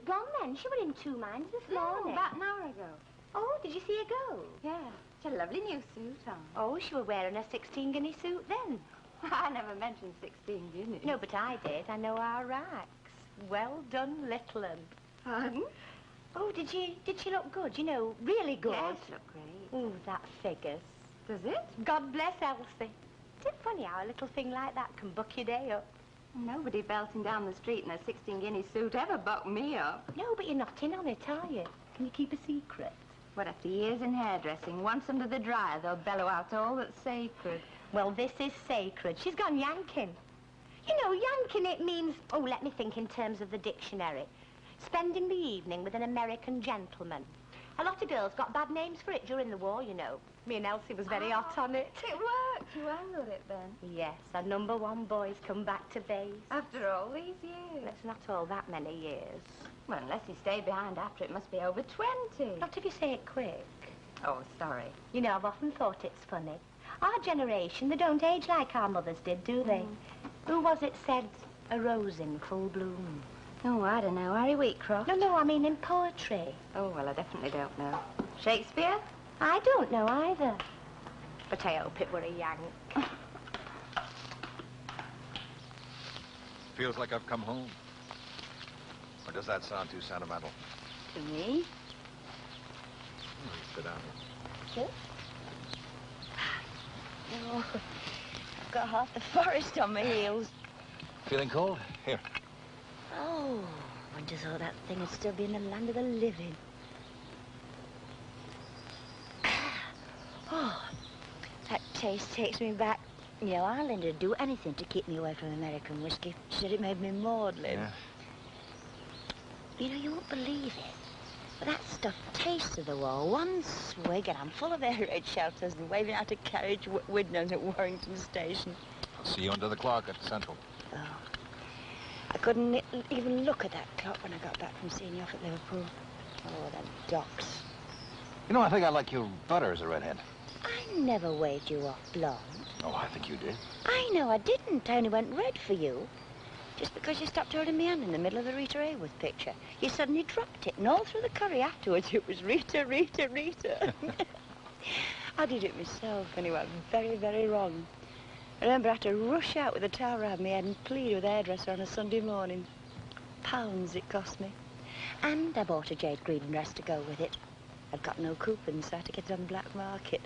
gone then. She was in two minds this morning. About an hour ago. Oh, did you see her go? Yeah. She had a lovely new suit on. Oh, she was wearing a 16-guinea suit then. I never mentioned 16 guineas. No, but I did. I know our racks. Well done, little 'un. Pardon? Oh, did she look good? You know, really good? Yes, look great. Oh, that figures. Does it? God bless Elsie. Isn't it funny how a little thing like that can buck your day up? Nobody belting down the street in a 16-guinea suit ever bucked me up. No, but you're not in on it, are you? Can you keep a secret? What, after years in hairdressing, once under the dryer, they'll bellow out all that's sacred. Well, this is sacred. She's gone yanking. You know, yanking, it means... Oh, let me think in terms of the dictionary. Spending the evening with an American gentleman. A lot of girls got bad names for it during the war, you know. Me and Elsie was very hot on it. It worked. You handled it then. Yes, our #1 boys come back to base. After all these years. That's not all that many years. Well, unless he stayed behind after, it must be over 20. Not if you say it quick. Oh, sorry. You know, I've often thought it's funny. Our generation, they don't age like our mothers did, do they? Who was it said, a rose in full bloom? Oh, I don't know. Harry Wheatcroft? No, I mean in poetry. Oh, well, I definitely don't know. Shakespeare? I don't know either. But I hope it were a yank. Feels like I've come home. Or does that sound too sentimental? To me? Sit down. Sure. Oh, I've got half the forest on my heels. Feeling cold? Here. Oh, I just thought that thing would still be in the land of the living. Oh, that taste takes me back. You know, our Linda would do anything to keep me away from American whiskey. She said it made me maudlin. Yeah. You know, you won't believe it, but that stuff tastes of the war. One swig and I'm full of air raid shelters and waving out of carriage windows at Warrington Station. See you under the clock at Central. Oh. I couldn't even look at that clock when I got back from seeing you off at Liverpool. Oh, the docks. You know, I think I like you better as a redhead. I never waved you off blonde. Oh, I think you did. I know I didn't. I only went red for you. Just because you stopped holding me hand in the middle of the Rita Hayworth picture. You suddenly dropped it, and all through the curry afterwards it was Rita, Rita, Rita. I did it myself, and it went very, very wrong. I remember I had to rush out with a towel around my head and plead with the hairdresser on a Sunday morning. £1 it cost me. And I bought a jade green dress to go with it. I'd got no coupons, so I had to get it on the black market.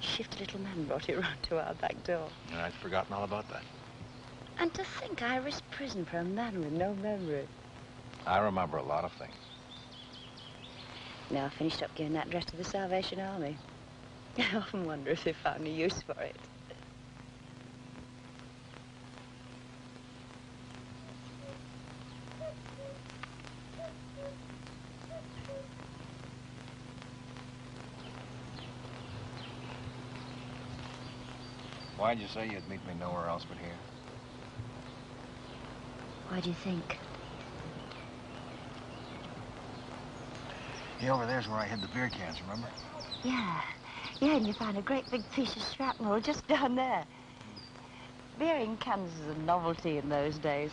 Shifty little man brought it round to our back door. I'd forgotten all about that. And to think I risked prison for a man with no memory. I remember a lot of things. Now I finished up giving that dress to the Salvation Army. I often wonder if they found a use for it. Why'd you say you'd meet me nowhere else but here? Why do you think? Yeah, over there's where I hid the beer cans, remember? Yeah, and you found a great big piece of shrapnel just down there. Beer in cans was a novelty in those days.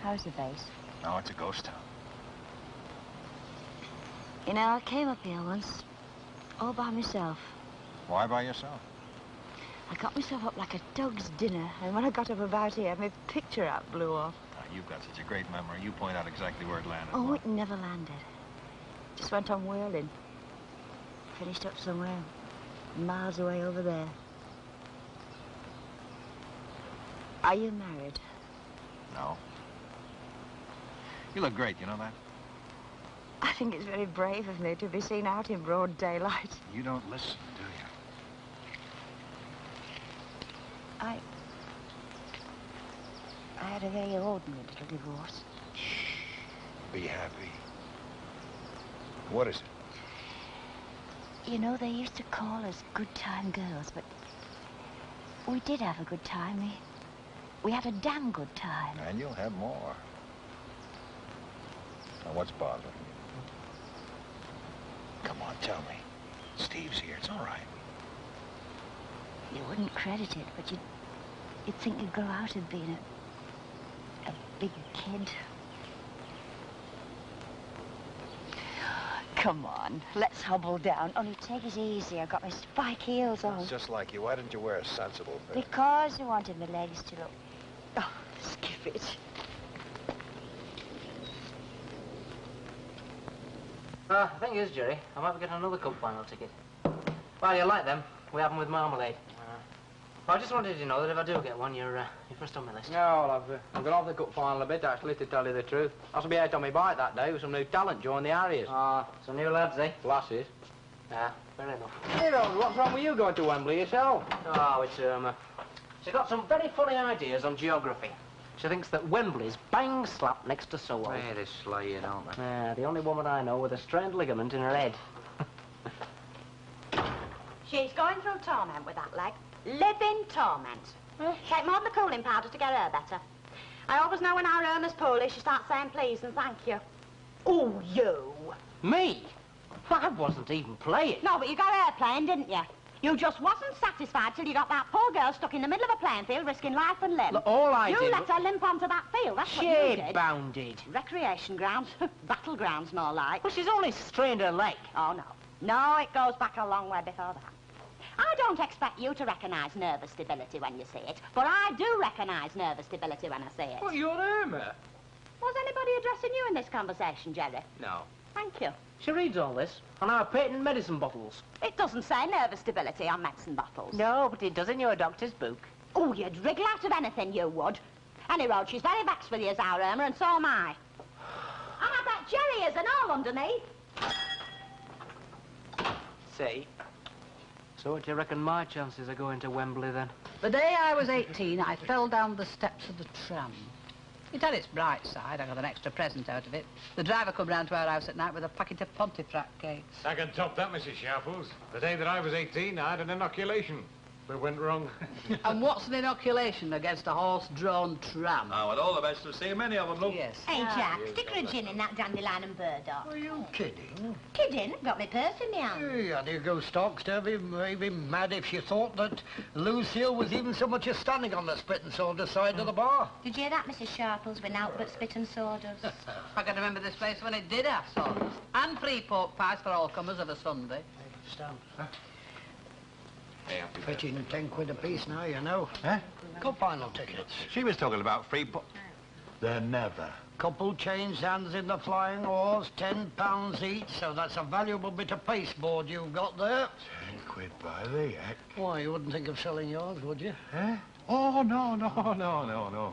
How's the base? No, it's a ghost town. You know, I came up here once, all by myself. Why by yourself? I got myself up like a dog's dinner, and when I got up about here, my picture app blew off. Oh, you've got such a great memory. You point out exactly where it landed. Oh, it never landed. Just went on whirling. Finished up somewhere, miles away over there. Are you married? No. You look great, you know that? I think it's very brave of me to be seen out in broad daylight. You don't listen, do you? I had a very ordinary little divorce. Be happy. What is it? You know, they used to call us good time girls, but we did have a good time. We had a damn good time. And you'll have more. Now, what's bothering you? Come on, tell me. Steve's here. It's all right. You wouldn't credit it, but you'd think you'd grow out of being a big kid. come on. Let's hobble down. Only take it easy. I've got my spike heels on. It's just like you. Why didn't you wear a sensible pair? Because I wanted my legs to look... Oh, skip it. The thing is, Jerry, I might be getting another cup final ticket. Well, you like them. We have them with marmalade. Well, I just wanted you to know that if I do get one, you're first on my list. No, well, I've gone off the cup final a bit, actually, to tell you the truth. I should be out on my bike that day with some new talent joined the Harriers. Some new lads, eh? Lasses. Yeah, fair enough. You know, what's wrong with you going to Wembley yourself? Oh, it's, she's got some very funny ideas on geography. She thinks that Wembley's bang slap next to Soho. Yeah, they're slaying, aren't they? Yeah, the only woman I know with a strained ligament in her head. She's going through torment with that leg. Living torment. Take more than the cooling powder to get her better. I always know when our Irma's poorly, she starts saying please and thank you. Oh, you. Me? Well, I wasn't even playing. No, but you got her playing, didn't you? You just wasn't satisfied till you got that poor girl stuck in the middle of a playing field risking life and limb. Look, all I You did... let her limp onto that field, that's what you She did. bounded. Recreation grounds. Battlegrounds, more like. Well, she's only strained her leg. Oh, no. No, it goes back a long way before that. I don't expect you to recognise nervous stability when you see it, but I do recognise nervous stability when I see it. Well, you're Irma. Was anybody addressing you in this conversation, Jerry? No. Thank you. She reads all this on our patent medicine bottles. It doesn't say nervous stability on medicine bottles. No, but it does in your doctor's book. Oh, you'd wriggle out of anything, you would. Anyway, she's very vexed with you as our Irma, and so am I. And I bet Jerry is and all underneath. See? So what do you reckon my chances of going to Wembley, then? The day I was 18, I fell down the steps of the tram. It had its bright side. I got an extra present out of it. The driver come round to our house at night with a packet of Pontefract cakes. I can top that, Mrs. Sharples. The day that I was 18, I had an inoculation. But it went wrong. And what's an inoculation against a horse-drawn tram? Oh, with all the best to see many of them, look. Yes. Hey, Jack, stick her a gin in that dandelion and burdock. Are you kidding? Kidding? I've got my purse in my hand. Hey, how do you go stocks to be mad if she thought that Lucille was even so much as standing on the spit and sawdust side of the bar? Did you hear that, Mrs. Sharples, with out but spit and sawdust? I can remember this place when it did have sawdust. And free pork pies for all comers of a Sunday. Stamps. Hey, Fetching 10 quid a piece now, you know. Huh? Cup final tickets. She was talking about free They're never. Couple changed hands in the flying horse, £10 each, so that's a valuable bit of pasteboard you've got there. 10 quid by the heck. Why, you wouldn't think of selling yours, would you? Eh? Oh, no.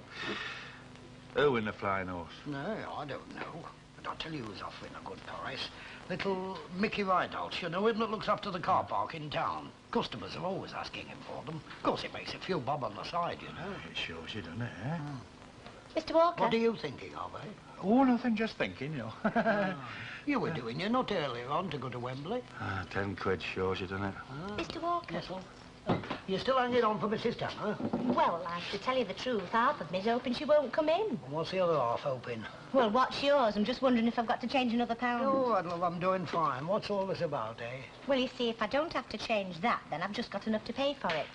Who in the flying horse? No, I don't know. But I'll tell you who's offering a good price. Little Mickey Rideout, you know him, that looks after the car park in town. Customers are always asking him for them. Of course, it makes a few bob on the side, you know. It shows you, doesn't it, eh? Mr. Walker? What are you thinking of, eh? Oh, nothing, just thinking, you know. You were doing your nut earlier on to go to Wembley. 10 quid shows you, doesn't it? Mr. Walker? Yes, sir. You're still hanging on for Mrs. Tanner? Well, to tell you the truth, half of me's hoping she won't come in. What's the other half hoping? Well, what's yours? I'm just wondering if I've got to change another pound. Oh, love, I'm doing fine. What's all this about, eh? Well, you see, if I don't have to change that, then I've just got enough to pay for it.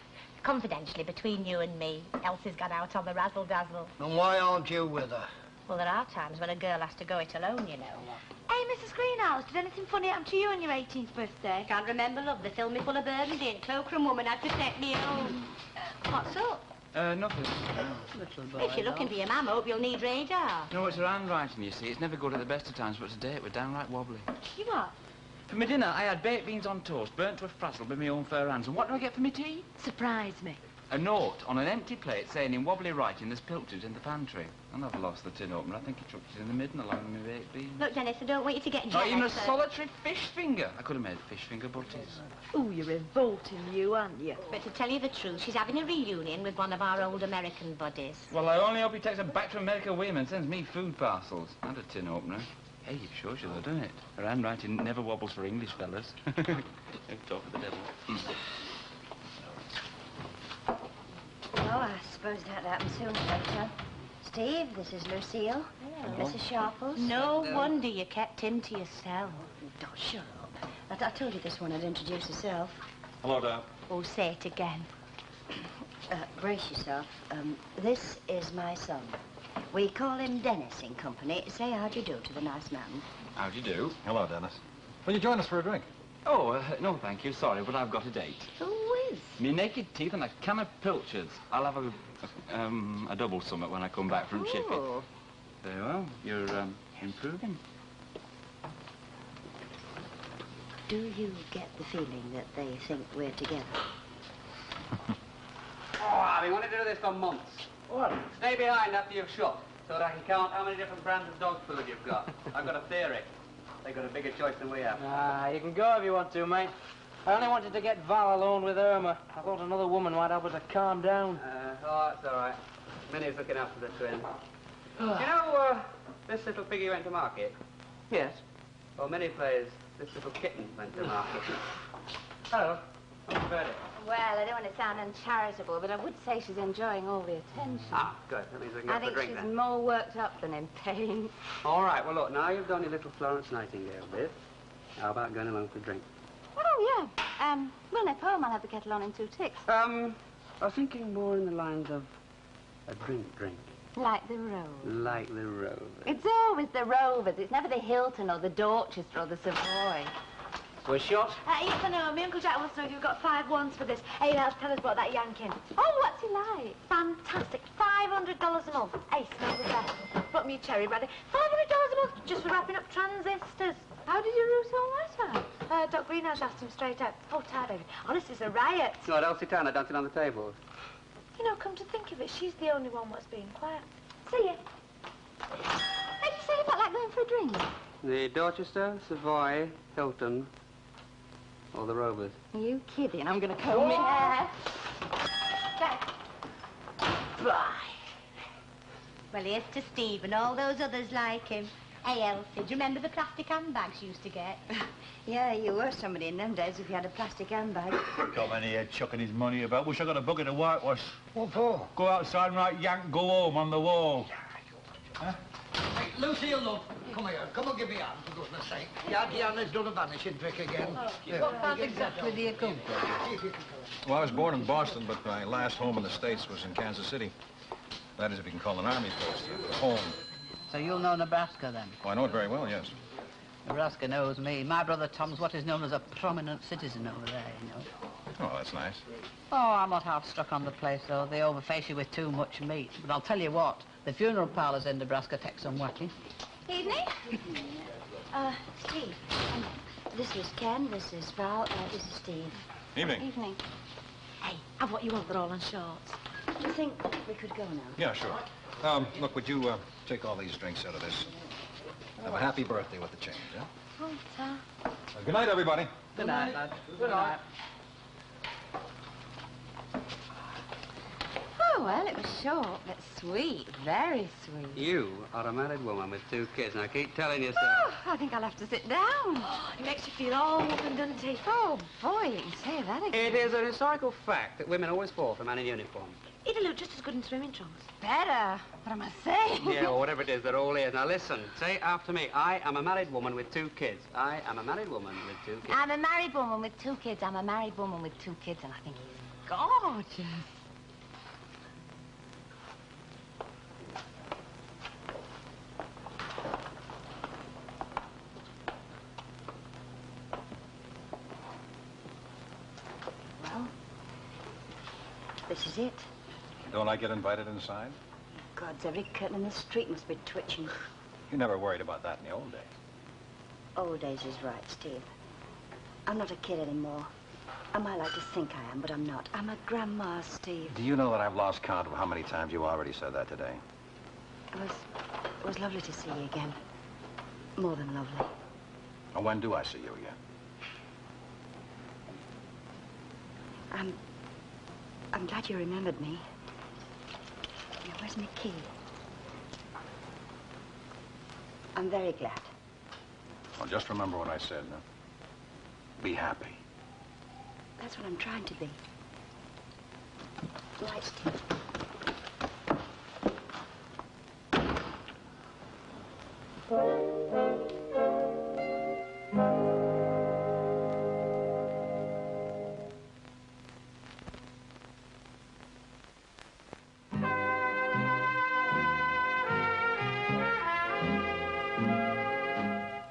Confidentially, between you and me, Elsie's gone out on the razzle-dazzle. And why aren't you with her? Well, there are times when a girl has to go it alone, you know. Hey, Mrs. Greenhouse, did anything funny happen to you on your 18th birthday? Can't remember, love. They filled me full of burgundy and cloakroom woman had to take me home. What's up? Nothing. Little boy, If you're looking for your mum, hope you'll need radar. No, it's her handwriting, you see. It's never good at the best of times, but today it was downright wobbly. You what? For my dinner, I had baked beans on toast, burnt to a frazzle by my own fair hands. And what do I get for my tea? Surprise me. A note on an empty plate saying in wobbly writing there's pilchards in the pantry. And I've lost the tin opener. I think he chucked it in the midden along with my baked beans. Look, Dennis, I don't want you to get jealous. Not even a but- solitary fish finger. I could have made fish finger butties. Oh, you're revolting, you, aren't you? But to tell you the truth, she's having a reunion with one of our old American buddies. Well, I only hope he takes her back to America with him and sends me food parcels. And a tin opener. Hey, it shows you though, doesn't it? Her handwriting never wobbles for English fellas. Don't talk of the devil. Oh, I suppose that'll happen sooner or later. Steve, this is Lucille. Mrs. Sharples. No wonder you kept him to yourself. Oh, shut up. I told you this one would introduce herself. Hello, Dad. Oh, say it again. Brace yourself. This is my son. We call him Dennis in company. Say how do you do to the nice man. How do you do? Hello, Dennis. Will you join us for a drink? Oh, no, thank you. Sorry, but I've got a date. Who is? Me naked teeth and a can of pilchards. I'll have a double summit when I come back from shipping. Oh. Very well. You're improving. Do you get the feeling that they think we're together? I've been wanting to do this for months. What? Stay behind after you've shot, so that I can count how many different brands of dog food you've got. I've got a theory. They've got a bigger choice than we have. Ah, you can go if you want to, mate. I only wanted to get Val alone with Irma. I thought another woman might help her to calm down. Oh, that's all right. Minnie's looking after the twin. You know, this little piggy went to market? Yes. Well, Minnie plays this little kitten went to market. Hello. What's about it? Well, I don't want to sound uncharitable, but I would say she's enjoying all the attention. Ah, good. That means we can I get for a think drink she's then. more worked up than in pain. All right, well, look, now you've done your little Florence Nightingale bit. How about going along for a drink? Oh, yeah. We'll nip home. I'll have the kettle on in 2 ticks. I was thinking more in the lines of a drink. Like the Rovers. Like the Rovers. It's always the Rovers. It's never the Hilton or the Dorchester or the Savoy. We're shot. Yes, I know. Me Uncle Jack wants to know if you've got 5 ones for this. Hey, now tell us about that Yankin. Oh, what's he like? Fantastic. $500 a month. Hey, smells the best. Brought me a cherry brandy. $500 a month just for wrapping up transistors. How did you root all that out? Doc Greenhouse asked him straight out. Oh, tired, baby. Honestly, it's a riot. No, Elsie Tanner dancing on the tables. You know, come to think of it, she's the only one what's being quiet. See ya. Hey, you say you might like going for a drink? The Dorchester, Savoy, Hilton, or the Rovers. Are you kidding? I'm going to comb my hair. Bye. Well, here's to Steve and all those others like him. Hey, Elsie, do you remember the plastic handbags you used to get? Yeah, you were somebody in them days if you had a plastic handbag. Come in here chucking his money about. Wish I got a bucket of whitewash. What for? Go outside and write Yank Go Home on the wall. Huh? Hey, Lucille, love. Come here. Come and give me a hand, for goodness sake. Yeah, Diana's done a vanishing trick again. What part exactly do you come from? Well, I was born in Boston, but my last home in the States was in Kansas City. That is, if you can call an army post home. So you'll know Nebraska, then? Well, I know it very well, yes. Nebraska knows me. My brother Tom's what is known as a prominent citizen over there, you know. Oh, that's nice. Oh, I'm not half stuck on the place, though. They overface you with too much meat. But I'll tell you what, the funeral parlours in Nebraska take some whacking. Evening. Steve. This is Ken, this is Val, this is Steve. Evening. Evening. Hey, have what you want, they're all on shorts. Do you think we could go now? Yeah, sure. Look, would you take all these drinks out of this? Have a happy birthday with the change, yeah? Oh, Ta. Good night, everybody. Good night, lad. Good night. Oh, well, it was short, but sweet. Very sweet. You are a married woman with 2 kids, and I keep telling you so. Oh, I think I'll have to sit down. It makes you feel all woman, doesn't it? Oh, boy, you can say that again. It is a historical fact that women always fall for a man in uniform. It'll look just as good in swimming trunks. Better. What am I saying? Yeah, well, whatever it is, they're all here. Now, listen, say after me. I am a married woman with 2 kids. I am a married woman with 2 kids. I'm a married woman with 2 kids. I'm a married woman with 2 kids, and I think he's gorgeous. Well, this is it. Don't I get invited inside? Gods, every curtain in the street must be twitching. You never worried about that in the old days. Old days is right, Steve. I'm not a kid anymore. I might like to think I am, but I'm not. I'm a grandma, Steve. Do you know that I've lost count of how many times you already said that today? It was lovely to see you again. More than lovely. And when do I see you again? I'm glad you remembered me. Now, where's my key? I'm very glad. Well, just remember what I said, no? Be happy. That's what I'm trying to be. Right, Steve.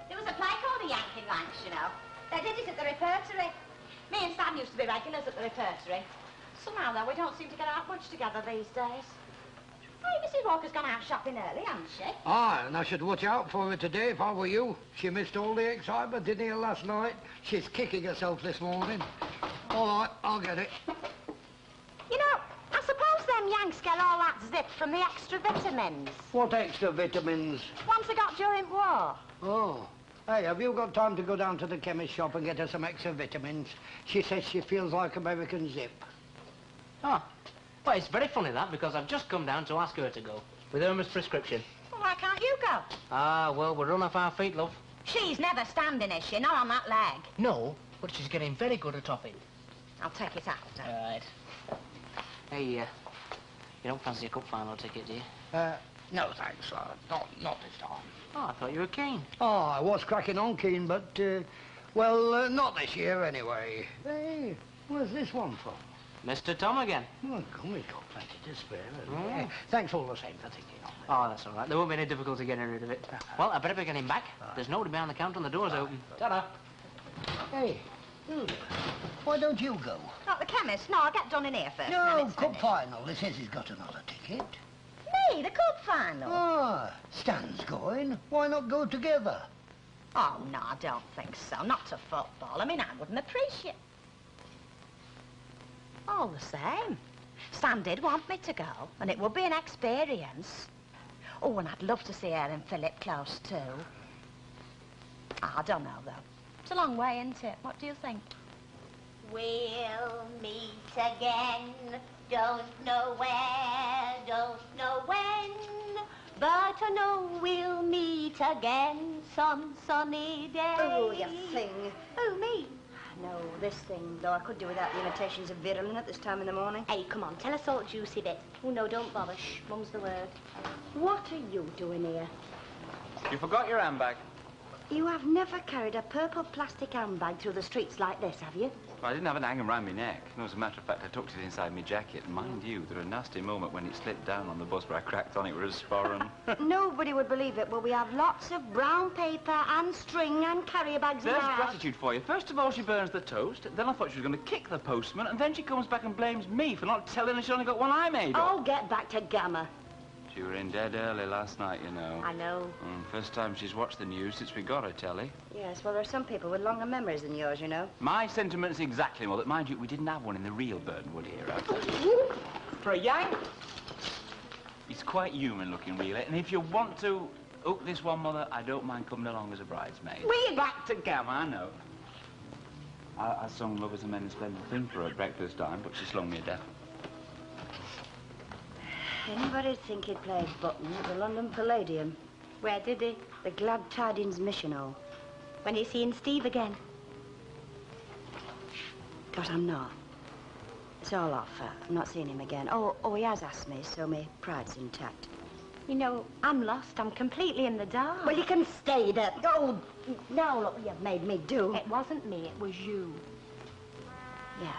There was a play called The Yankee Ranch, you know. Cindy's at the repertory. Me and Sam used to be regulars at the repertory. Somehow, though, we don't seem to get out much together these days. Hey, Mrs. Walker's gone out shopping early, hasn't she? Aye, and I should watch out for her today if I were you. She missed all the excitement, didn't you, last night? She's kicking herself this morning. All right, I'll get it. You know, I suppose them Yanks get all that zip from the extra vitamins. What extra vitamins? Ones they got during war. Oh. Hey, have you got time to go down to the chemist shop and get her some extra vitamins? She says she feels like American Zip. Oh. Well, it's very funny, that, because I've just come down to ask her to go, with Irma's prescription. Well, why can't you go? Ah, well, we're run off our feet, love. She's never standing, is she? Not on that leg. No, but she's getting very good at toffing. I'll take it after. All right. Hey, you don't fancy a cup final ticket, do you? No, thanks, sir. Not this time. Oh, I thought you were keen. Oh, I was cracking on keen, but, well, not this year anyway. Hey, where's this one from? Mr. Tom again. Oh, God, we've got plenty to spare. Yeah. Thanks all the same for thinking of me. Oh, that's all right. There won't be any difficulty getting rid of it. Well, I better be getting back. There's nobody behind the counter and the door's open. Ta-da. Hey, why don't you go? Not the chemist. No, I'll get done in here first. then No, it's cup finished. final. He says he's got another ticket. Me, the cup final? Ah, Stan's going. Why not go together? Oh, no, I don't think so. Not to football. I mean, I wouldn't appreciate... All the same. Stan did want me to go, and it would be an experience. Oh, and I'd love to see her and Philip close, too. I don't know, though. It's a long way, isn't it? What do you think? We'll meet again, don't know where, don't know when, but I know we'll meet again some sunny day. Oh, you thing. Oh, me? No, this thing, though I could do without the imitations of virulent at this time in the morning. Hey, come on, tell us all the juicy bit. Oh, no, don't bother. Shh, Mum's the word. What are you doing here? You forgot your handbag. You have never carried a purple plastic handbag through the streets like this, have you? Well, I didn't have it hanging around my neck. No, as a matter of fact, I tucked it inside my jacket. And mind you, there was a nasty moment when it slipped down on the bus where I cracked on it with a sporran. Nobody would believe it, but we have lots of brown paper and string and carrier bags in There's our house. gratitude for you. First of all, she burns the toast. Then I thought she was going to kick the postman. And then she comes back and blames me for not telling her she only got one eye made up. Oh, get back to Gamma. She were in dead early last night, you know. I know. First time she's watched the news since we got her telly. Yes, well, there are some people with longer memories than yours, you know. My sentiments exactly, Mother. Mind you, we didn't have one in the real Burtonwood era. For a yank, he's quite human looking, really. And if you want to hook this one, Mother, I don't mind coming along as a bridesmaid. We... Back to Gamma, I know. I sung Love is a Many Splendid Thing for her at breakfast time, but she slung me a deaf. Anybody'd think he'd played Button at the London Palladium. Where did he? The Glad Tidings Mission Hall. When you seeing Steve again? But I'm not. It's all off. I'm not seeing him again. Oh, he has asked me, so my pride's intact. You know, I'm lost. I'm completely in the dark. Well, you can stay there. Oh, now look what you've made me do. It wasn't me, it was you. Yeah.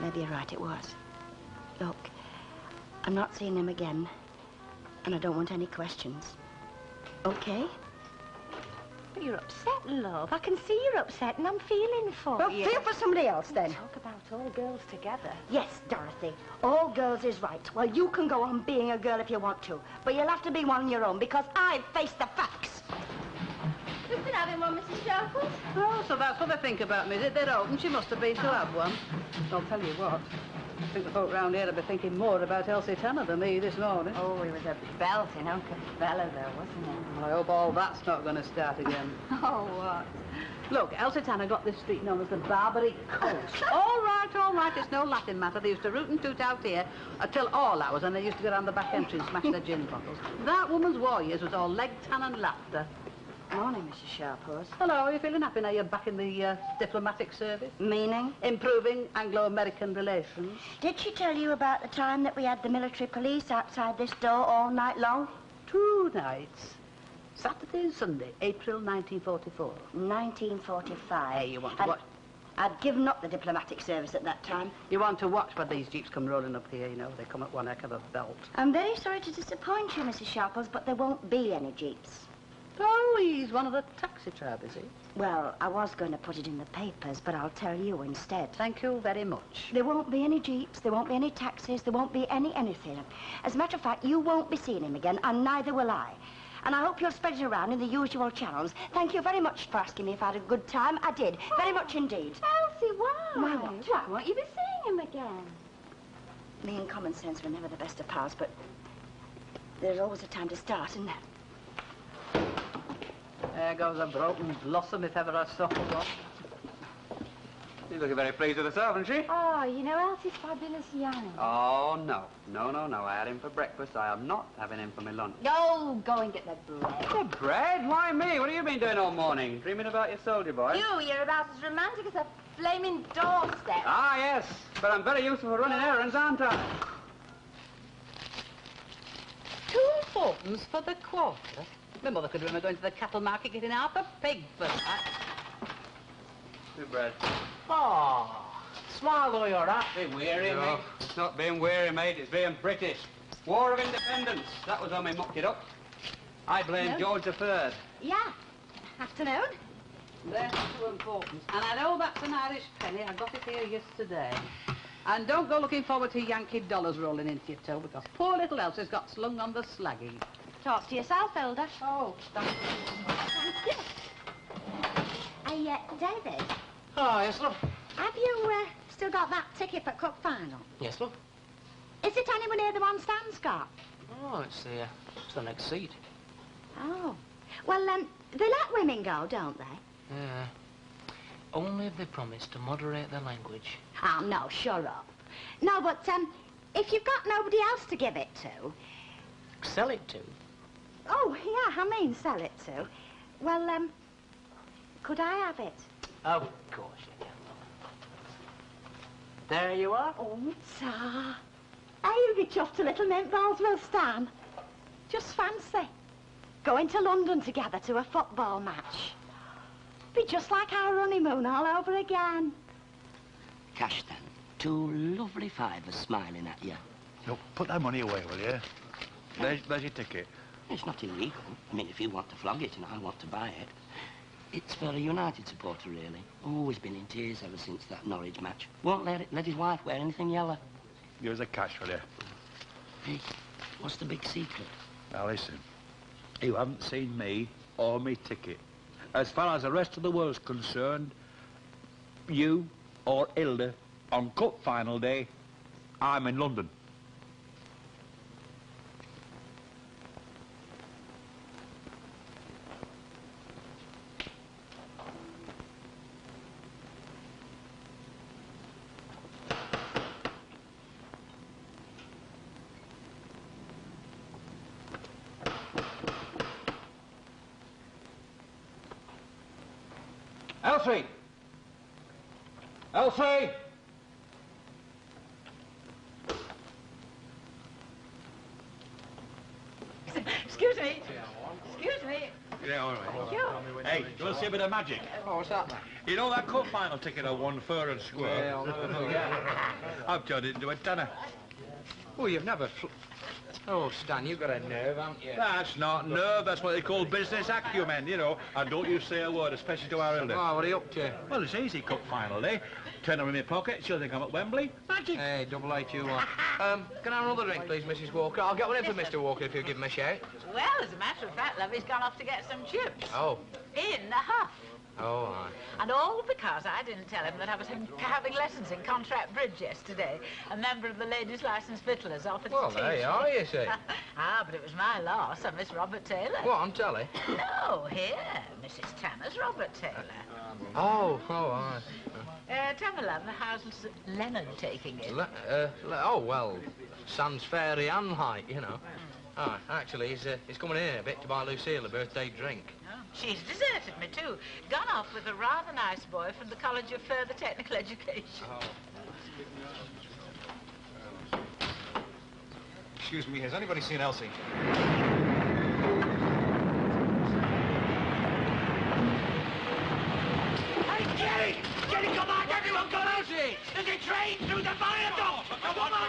Maybe you're right, it was. Look, I'm not seeing him again, and I don't want any questions. Okay? But you're upset, love. I can see you're upset, and I'm feeling for Well, you. feel for somebody else, then. Talk about all girls together. Yes, Dorothy. All girls is right. Well, you can go on being a girl if you want to, but you'll have to be one on your own, because I've faced the facts. You've been having one, Mrs. Sharples? Oh, so that's what they think about me, is it? They're open. She must have been to have one. I'll tell you what. I think the folk round here will be thinking more about Elsie Tanner than me this morning. Oh, he was a belting Uncle Fella, though, wasn't he? Well, I hope all that's not going to start again. Oh, what? Look, Elsie Tanner got this street known as the Barbary Coast. all right, it's no Latin matter. They used to root and toot out here until all hours, and they used to go down the back entry and smash their gin bottles. That woman's war years was all leg tan and laughter. Morning, Mrs. Sharphorse. Hello, are you feeling happy now you're back in the diplomatic service? Meaning? Improving Anglo-American relations. Did she tell you about the time that we had the military police outside this door all night long? 2 nights. Saturday and Sunday, April 1944. 1945. Hey, you want to watch? I'd given up the diplomatic service at that time. You want to watch when these jeeps come rolling up here, you know. They come at one heck of a belt. I'm very sorry to disappoint you, Mrs. Sharples, but there won't be any jeeps. Oh, he's one of the taxi tribe, is he? Well, I was going to put it in the papers, but I'll tell you instead. Thank you very much. There won't be any jeeps, there won't be any taxis, there won't be anything. As a matter of fact, you won't be seeing him again, and neither will I. And I hope you'll spread it around in the usual channels. Thank you very much for asking me if I had a good time. I did. Very much indeed. Elsie, why? Why what? Why won't you be seeing him again? Me and Common Sense were never the best of pals, but there's always a time to start, isn't there? There goes a broken blossom if ever I saw one. She's looking very pleased with herself, isn't she? Oh, you know, Elsie's fabulous young. Oh, no. No. I had him for breakfast. I am not having him for my lunch. Oh, go and get the bread. The bread? Why me? What have you been doing all morning? Dreaming about your soldier boy? You're about as romantic as a flaming doorstep. Ah, yes. But I'm very useful for running errands, aren't I? 2 fourpence for the quarter? My mother could remember going to the cattle market getting half a pig for that. Two bread. Oh, swallow your hat. Be weary, mate. It's not being weary, mate. It's being British. War of Independence. That was when we mucked it up. I blame No. George III. Yeah. Afternoon. There's 2 and fourpence. And I know that's an Irish penny. I got it here yesterday. And don't go looking forward to Yankee dollars rolling into your toe, because poor little Elsie's got slung on the slagging. Talk to yourself, Hilda. Oh, thank you. Thank you. Hey, David, Oh, yes, love. have you still got that ticket for Cup Final? Yes, love. Is it anywhere near the one Stan's got? Oh, it's the next seat. Oh. Well, they let women go, don't they? Yeah. Only if they promise to moderate their language. Oh, no, shut up. No, but, if you've got nobody else to give it to... Sell it to. Oh, yeah, I mean sell it to. Well, could I have it? Of course you can, love. There you are. Oh, ta. I'll be chuffed to little mint balls, will Stan. Just fancy. Going to London together to a football match. Be just like our honeymoon all over again. Cash, then. 2 lovely fivers smiling at you. Look, put that money away, will you? There's your ticket. It's not illegal. I mean, if you want to flog it and I want to buy it. It's for a United supporter, really. Always been in tears ever since that Norwich match. Won't let his wife wear anything yellow. Here's the cash for you. Hey, what's the big secret? Now, listen. You haven't seen me or me ticket. As far as the rest of the world's concerned, you or Hilda, on Cup Final day, I'm in London. Elsie! Elsie! Excuse me. Excuse me. Yeah, all right. Hey, do you want to see a bit of magic? Oh, what's that? You know that Cup Final ticket I won fair and square? Yeah, I'll never forget. I've turned it into a tenner. Oh, you've never... Oh, Stan, you've got a nerve, haven't you? That's not nerve, that's what they call business acumen, you know. And don't you say a word, especially to our Hilda. Oh, what are you up to? Well, it's easy, Cup Final day. Turn them in my pocket, she'll think I'm at Wembley. Magic. Hey, double A you one. Can I have another drink, please, Mrs. Walker? I'll get one in for Mr. Walker if you give him a shout. Well, as a matter of fact, love, he's gone off to get some chips. Oh. In the huff. Oh, aye. And all because I didn't tell him that I was having lessons in contract bridge yesterday. A member of the Ladies' Licensed Victualers offered Well, to teach there you me. are, you see. But it was my loss. I Miss Robert Taylor. What, on telly? No, here. Mrs. Tanner's Robert Taylor. Oh, aye. Tell me, love, how's Leonard taking it? Oh, well, sans fairy and light, you know. Oh, actually, he's coming in a bit to buy Lucille a birthday drink. Oh, she's deserted me, too. Gone off with a rather nice boy from the College of Further Technical Education. Oh. Excuse me, has anybody seen Elsie? Hey, Jerry, come on, everyone, come out! There's a train through the viaduct! Come on!